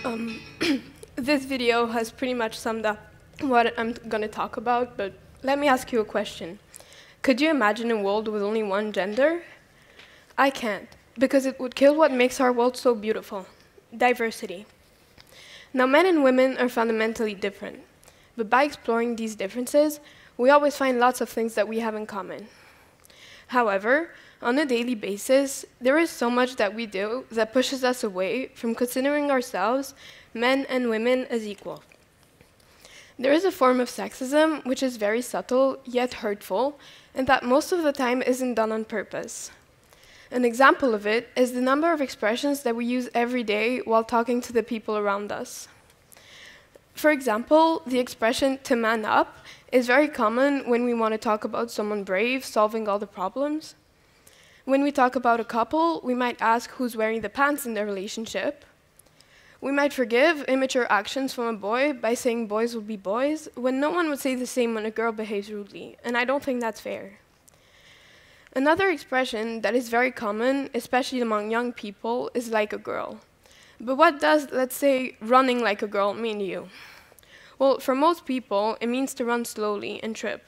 Um, this video has pretty much summed up what I'm going to talk about, but let me ask you a question. Could you imagine a world with only one gender? I can't, because it would kill what makes our world so beautiful: diversity. Now, men and women are fundamentally different, but by exploring these differences, we always find lots of things that we have in common. However, on a daily basis, there is so much that we do that pushes us away from considering ourselves, men and women, as equal. There is a form of sexism which is very subtle, yet hurtful, and that most of the time isn't done on purpose. An example of it is the number of expressions that we use every day while talking to the people around us. For example, the expression "to man up" is very common when we want to talk about someone brave solving all the problems. When we talk about a couple, we might ask who's wearing the pants in their relationship. We might forgive immature actions from a boy by saying boys will be boys, when no one would say the same when a girl behaves rudely, and I don't think that's fair. Another expression that is very common, especially among young people, is "like a girl." But what does, let's say, running like a girl mean to you? Well, for most people, it means to run slowly and trip.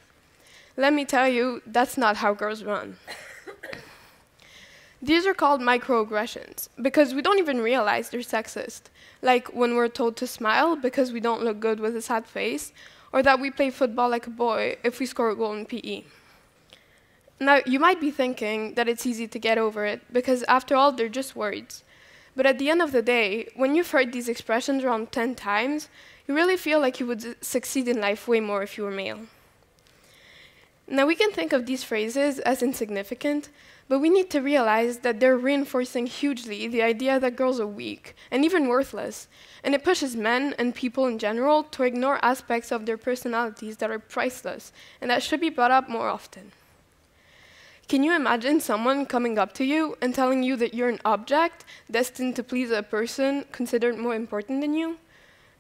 Let me tell you, that's not how girls run. These are called microaggressions, because we don't even realize they're sexist, like when we're told to smile because we don't look good with a sad face, or that we play football like a boy if we score a goal in PE. Now, you might be thinking that it's easy to get over it, because after all, they're just words. But at the end of the day, when you've heard these expressions around 10 times, you really feel like you would succeed in life way more if you were male. Now, we can think of these phrases as insignificant, but we need to realize that they're reinforcing hugely the idea that girls are weak, and even worthless, and it pushes men and people in general to ignore aspects of their personalities that are priceless, and that should be brought up more often. Can you imagine someone coming up to you and telling you that you're an object destined to please a person considered more important than you?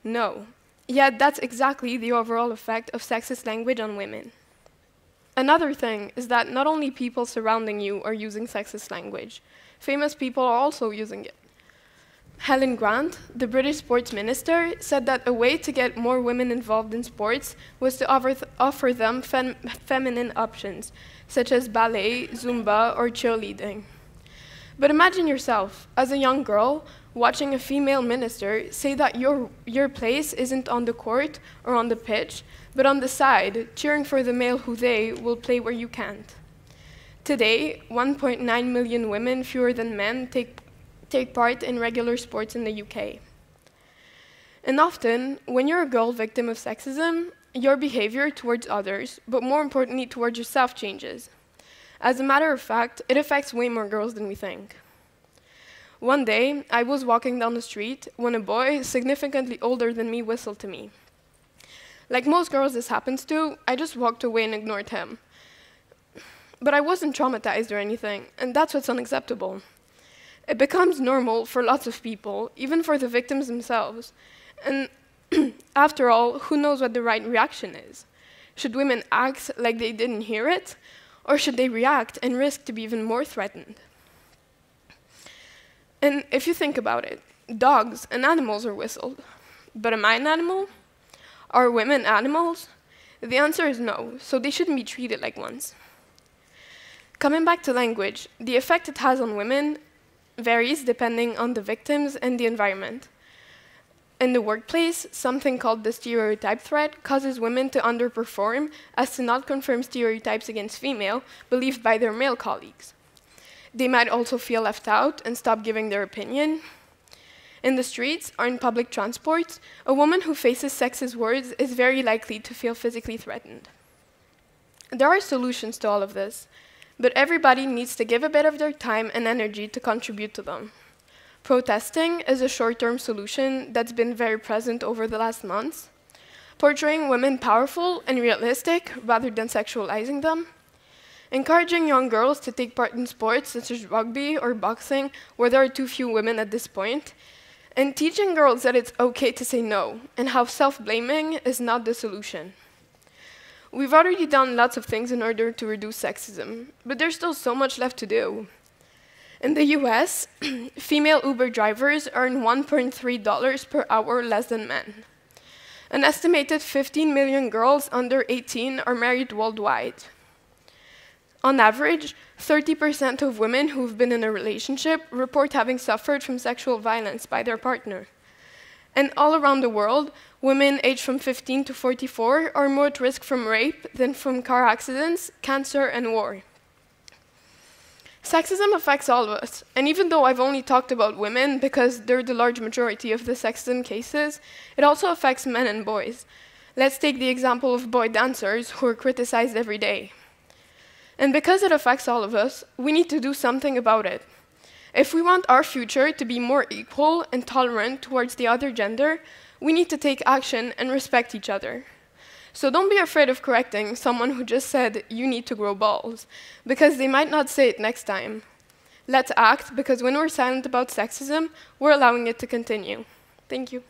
No. Yet that's exactly the overall effect of sexist language on women. Another thing is that not only people surrounding you are using sexist language, famous people are also using it. Helen Grant, the British sports minister, said that a way to get more women involved in sports was to offer them feminine options, such as ballet, Zumba, or cheerleading. But imagine yourself, as a young girl, watching a female minister say that your place isn't on the court or on the pitch, but on the side, cheering for the male who they will play where you can't. Today, 1.9 million women, fewer than men, take part in regular sports in the UK. And often, when you're a girl victim of sexism, your behavior towards others, but more importantly towards yourself, changes. As a matter of fact, it affects way more girls than we think. One day, I was walking down the street when a boy significantly older than me whistled to me. Like most girls this happens to, I just walked away and ignored him. But I wasn't traumatized or anything, and that's what's unacceptable. It becomes normal for lots of people, even for the victims themselves. And after all, who knows what the right reaction is? Should women act like they didn't hear it? Or should they react and risk to be even more threatened? And if you think about it, dogs and animals are whistled. But am I an animal? Are women animals? The answer is no, so they shouldn't be treated like ones. Coming back to language, the effect it has on women varies depending on the victims and the environment. In the workplace, something called the stereotype threat causes women to underperform as to not confirm stereotypes against female believed by their male colleagues. They might also feel left out and stop giving their opinion. In the streets or in public transport, a woman who faces sexist words is very likely to feel physically threatened. There are solutions to all of this, but everybody needs to give a bit of their time and energy to contribute to them. Protesting is a short-term solution that's been very present over the last months, portraying women powerful and realistic rather than sexualizing them, encouraging young girls to take part in sports such as rugby or boxing, where there are too few women at this point, and teaching girls that it's okay to say no, and how self-blaming is not the solution. We've already done lots of things in order to reduce sexism, but there's still so much left to do. In the US, female Uber drivers earn $1.3 per hour less than men. An estimated 15 million girls under 18 are married worldwide. On average, 30% of women who've been in a relationship report having suffered from sexual violence by their partner. And all around the world, women aged from 15 to 44 are more at risk from rape than from car accidents, cancer, and war. Sexism affects all of us, and even though I've only talked about women because they're the large majority of the sexism cases, it also affects men and boys. Let's take the example of boy dancers who are criticized every day. And because it affects all of us, we need to do something about it. If we want our future to be more equal and tolerant towards the other gender, we need to take action and respect each other. So don't be afraid of correcting someone who just said, "You need to grow balls," because they might not say it next time. Let's act, because when we're silent about sexism, we're allowing it to continue. Thank you.